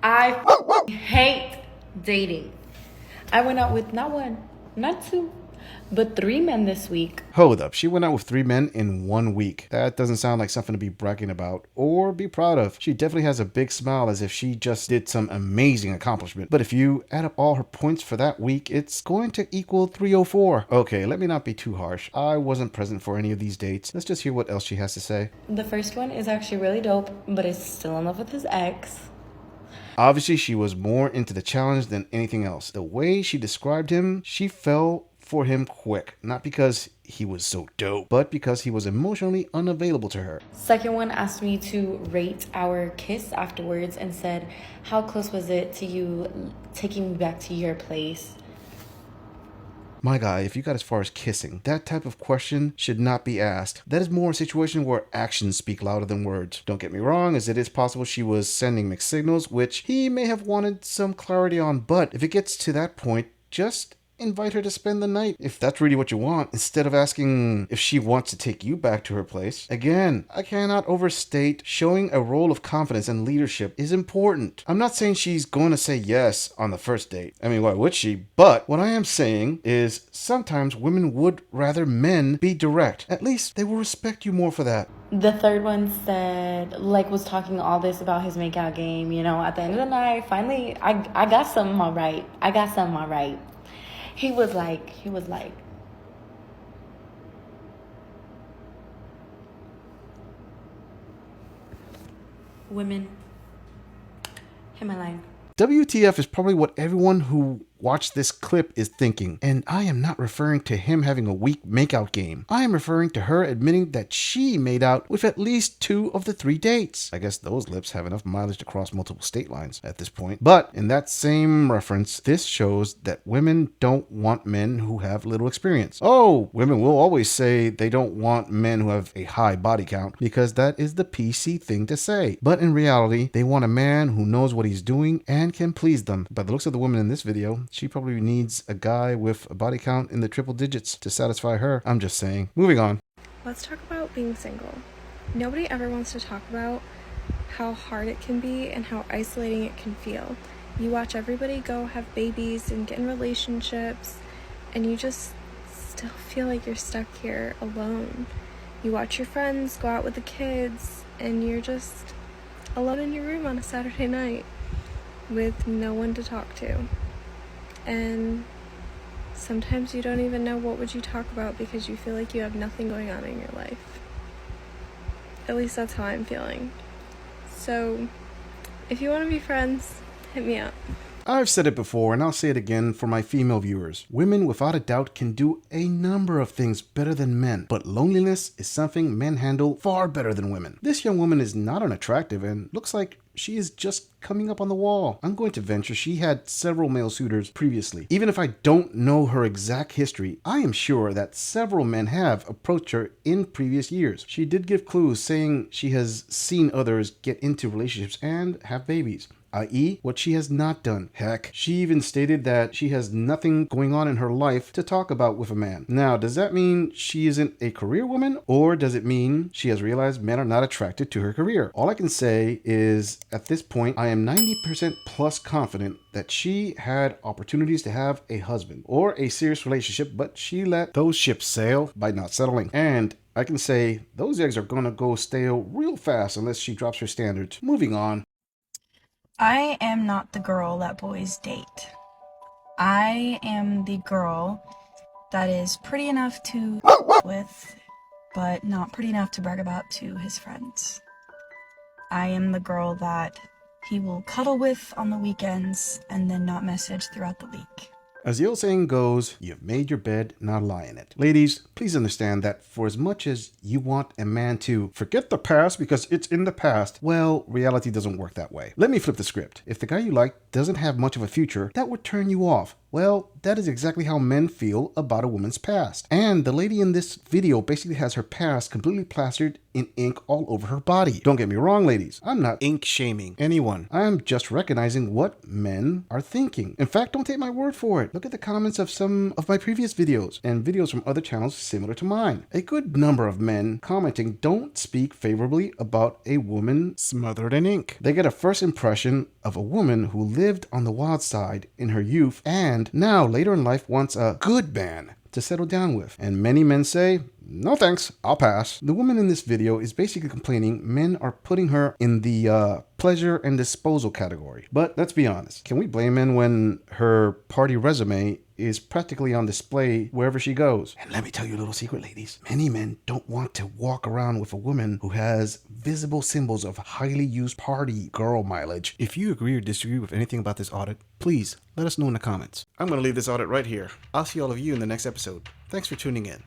I hate dating. I went out with not one, not two, but three men this week. Hold up, she went out with 3 men in 1 week. That doesn't sound like something to be bragging about or be proud of. She definitely has a big smile as if she just did some amazing accomplishment. But if you add up all her points for that week, it's going to equal 304. Okay, let me not be too harsh. I wasn't present for any of these dates. Let's just hear what else she has to say. The first one is actually really dope, but is still in love with his ex. Obviously, she was more into the challenge than anything else. The way she described him, she fell for him quick. Not because he was so dope, but because he was emotionally unavailable to her. Second one asked me to rate our kiss afterwards and said, how close was it to you taking me back to your place? My guy, if you got as far as kissing, that type of question should not be asked. That is more a situation where actions speak louder than words. Don't get me wrong, as it is possible she was sending mixed signals, which he may have wanted some clarity on, but if it gets to that point, just invite her to spend the night if that's really what you want, instead of asking if she wants to take you back to her place. Again, I cannot overstate showing a role of confidence and leadership is important. I'm not saying she's going to say yes on the first date. I mean, why would she? But what I am saying is sometimes women would rather men be direct. At least they will respect you more for that. The third one said, like, was talking all this about his makeout game. You know, at the end of the night, finally, I got something all right. I got something all right. He was like, women, him alive. WTF is probably what everyone who watched this clip is thinking. And I am not referring to him having a weak makeout game. I am referring to her admitting that she made out with at least 2 of the 3 dates. I guess those lips have enough mileage to cross multiple state lines at this point. But in that same reference, this shows that women don't want men who have little experience. Oh, women will always say they don't want men who have a high body count because that is the PC thing to say. But in reality, they want a man who knows what he's doing and can please them. By the looks of the woman in this video, she probably needs a guy with a body count in the triple digits to satisfy her. I'm just saying. Moving on. Let's talk about being single. Nobody ever wants to talk about how hard it can be and how isolating it can feel. You watch everybody go have babies and get in relationships, and you just still feel like you're stuck here alone. You watch your friends go out with the kids, and you're just alone in your room on a Saturday night with no one to talk to. And sometimes you don't even know what would you talk about because you feel like you have nothing going on in your life. At least that's how I'm feeling. So if you want to be friends, hit me up. I've said it before and I'll say it again for my female viewers. Women without a doubt can do a number of things better than men, but loneliness is something men handle far better than women. This young woman is not unattractive and looks like she is just coming up on the wall. I'm going to venture she had several male suitors previously. Even if I don't know her exact history, I am sure that several men have approached her in previous years. She did give clues saying she has seen others get into relationships and have babies, i.e. what she has not done. Heck, she even stated that she has nothing going on in her life to talk about with a man. Now, does that mean she isn't a career woman, or does it mean she has realized men are not attracted to her career? All I can say is, at this point, I am 90% plus confident that she had opportunities to have a husband or a serious relationship, but she let those ships sail by not settling. And I can say those eggs are gonna go stale real fast unless she drops her standards. Moving on. I am not the girl that boys date. I am the girl that is pretty enough to with, but not pretty enough to brag about to his friends. I am the girl that he will cuddle with on the weekends and then not message throughout the week. As the old saying goes, you've made your bed, now lie in it. Ladies, please understand that for as much as you want a man to forget the past because it's in the past, well, reality doesn't work that way. Let me flip the script. If the guy you like doesn't have much of a future, that would turn you off. Well, that is exactly how men feel about a woman's past. And the lady in this video basically has her past completely plastered in ink all over her body. Don't get me wrong, ladies. I'm not ink shaming anyone. I'm just recognizing what men are thinking. In fact, don't take my word for it. Look at the comments of some of my previous videos and videos from other channels similar to mine. A good number of men commenting don't speak favorably about a woman smothered in ink. They get a first impression of a woman who lived on the wild side in her youth and now later in life wants a good man to settle down with. And many men say, no thanks, I'll pass. The woman in this video is basically complaining men are putting her in the pleasure and disposal category. But let's be honest, can we blame men when her party resume is practically on display wherever she goes? And let me tell you a little secret, ladies. Many men don't want to walk around with a woman who has visible symbols of highly used party girl mileage. If you agree or disagree with anything about this audit, please let us know in the comments. I'm going to leave this audit right here. I'll see all of you in the next episode. Thanks for tuning in.